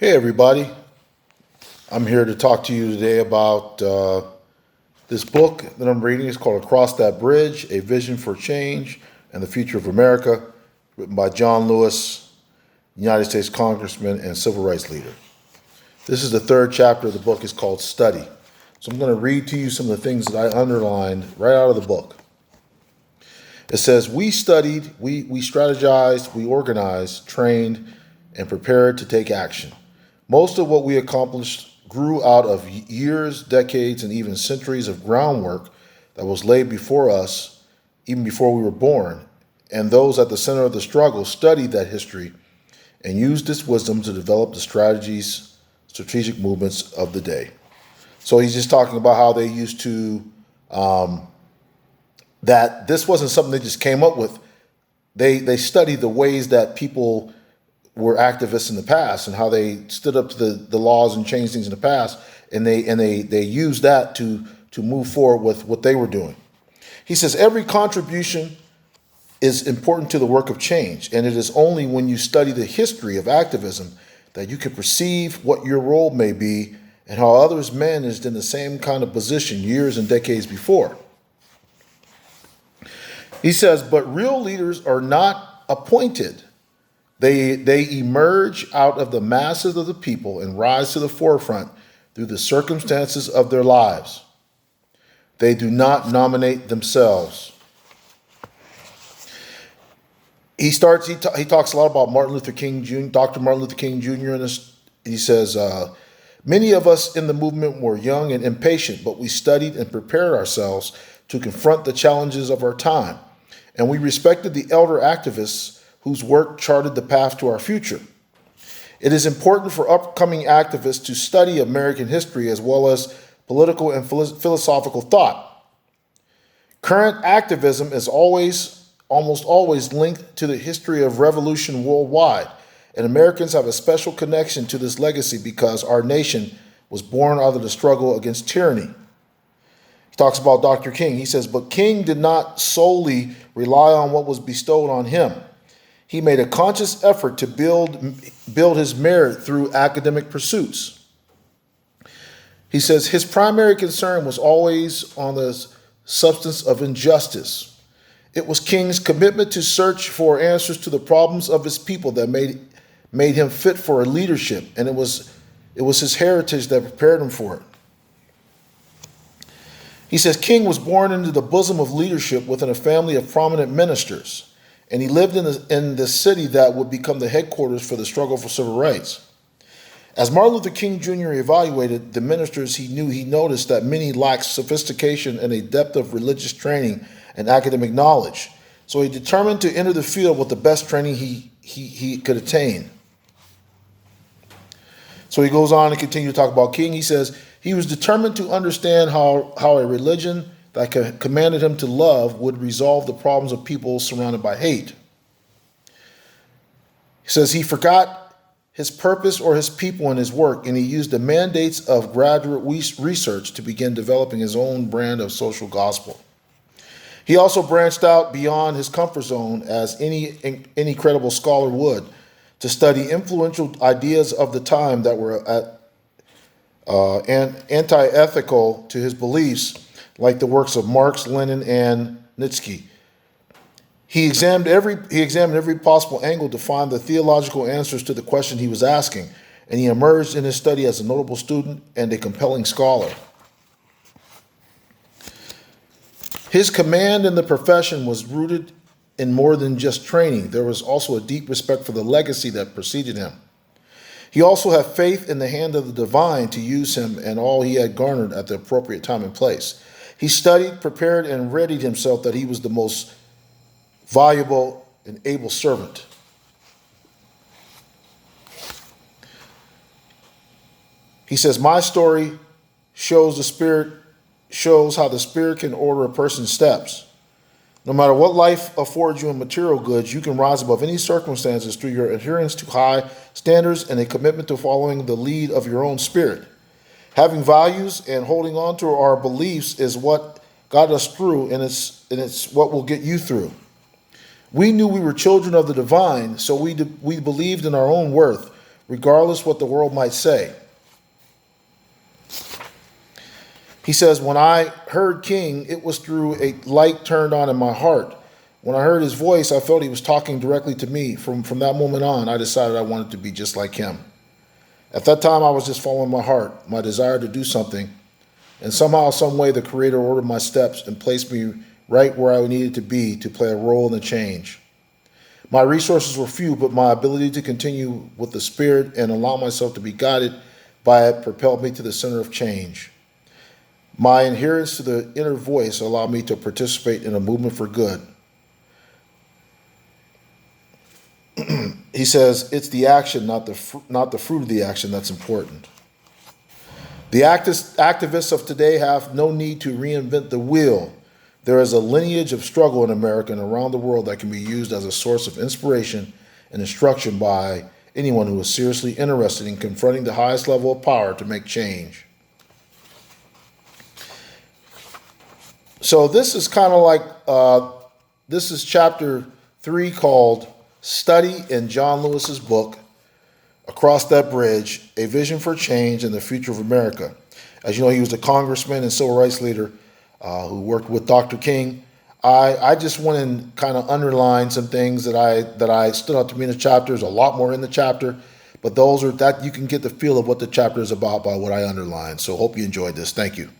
Hey, everybody. I'm here to talk to you today about this book that I'm reading. It's called Across That Bridge, A Vision for Change and the Future of America, written by John Lewis, United States Congressman and Civil Rights Leader. This is the third chapter of the book. It's called Study. So I'm going to read to you some of the things that I underlined right out of the book. It says, we studied, we strategized, we organized, trained, and prepared to take action. Most of what we accomplished grew out of years, decades, and even centuries of groundwork that was laid before us even before we were born. And those at the center of the struggle studied that history and used its wisdom to develop the strategic movements of the day. So he's just talking about how they used to, that this wasn't something they just came up with. They studied the ways that people were activists in the past and how they stood up to the laws and changed things in the past, and they used that to move forward with what they were doing. He says every contribution is important to the work of change, and it is only when you study the history of activism that you can perceive what your role may be and how others managed in the same kind of position years and decades before. He says, but real leaders are not appointed. They emerge out of the masses of the people and rise to the forefront through the circumstances of their lives. They do not nominate themselves. He talks a lot about Martin Luther King Jr., Dr. Martin Luther King Jr. in this. He says, many of us in the movement were young and impatient, but we studied and prepared ourselves to confront the challenges of our time. And we respected the elder activists whose work charted the path to our future. It is important for upcoming activists to study American history as well as political and philosophical thought. Current activism is almost always linked to the history of revolution worldwide, and Americans have a special connection to this legacy because our nation was born out of the struggle against tyranny. He talks about Dr. King. He says, but King did not solely rely on what was bestowed on him. He made a conscious effort to build his merit through academic pursuits. He says his primary concern was always on the substance of injustice. It was King's commitment to search for answers to the problems of his people that made him fit for leadership, and it was his heritage that prepared him for it. He says King was born into the bosom of leadership within a family of prominent ministers. And he lived in the city that would become the headquarters for the struggle for civil rights. As Martin Luther King Jr. evaluated the ministers he noticed that many lacked sophistication and a depth of religious training and academic knowledge. So he determined to enter the field with the best training he could attain. So he goes on to continue to talk about King. He says he was determined to understand how a religion that commanded him to love would resolve the problems of people surrounded by hate. He says he forgot his purpose or his people in his work, and he used the mandates of graduate research to begin developing his own brand of social gospel. He also branched out beyond his comfort zone, as any credible scholar would, to study influential ideas of the time that were anti-ethical to his beliefs, like the works of Marx, Lenin, and Nietzsche. He examined every possible angle to find the theological answers to the question he was asking, and he emerged in his study as a notable student and a compelling scholar. His command in the profession was rooted in more than just training. There was also a deep respect for the legacy that preceded him. He also had faith in the hand of the divine to use him and all he had garnered at the appropriate time and place. He studied, prepared, and readied himself that he was the most valuable and able servant. He says, my story shows how the Spirit can order a person's steps. No matter what life affords you in material goods, you can rise above any circumstances through your adherence to high standards and a commitment to following the lead of your own spirit. Having values and holding on to our beliefs is what got us through, and it's what will get you through. We knew we were children of the divine, so we believed in our own worth, regardless what the world might say. He says, when I heard King, it was through a light turned on in my heart. When I heard his voice, I felt he was talking directly to me. From that moment on, I decided I wanted to be just like him. At that time, I was just following my heart, my desire to do something. And somehow, some way, the Creator ordered my steps and placed me right where I needed to be to play a role in the change. My resources were few, but my ability to continue with the Spirit and allow myself to be guided by it propelled me to the center of change. My adherence to the inner voice allowed me to participate in a movement for good. He says, it's the action, not the fruit of the action that's important. The activists of today have no need to reinvent the wheel. There is a lineage of struggle in America and around the world that can be used as a source of inspiration and instruction by anyone who is seriously interested in confronting the highest level of power to make change. So this is kind of like, this is chapter 3 called Study in John Lewis's book, Across That Bridge, A Vision for Change and the Future of America. As you know, he was a congressman and civil rights leader who worked with Dr. King. I just went and kind of underlined some things that I stood out to me in the chapter. There's a lot more in the chapter, but those are that you can get the feel of what the chapter is about by what I underlined. So hope you enjoyed this. Thank you.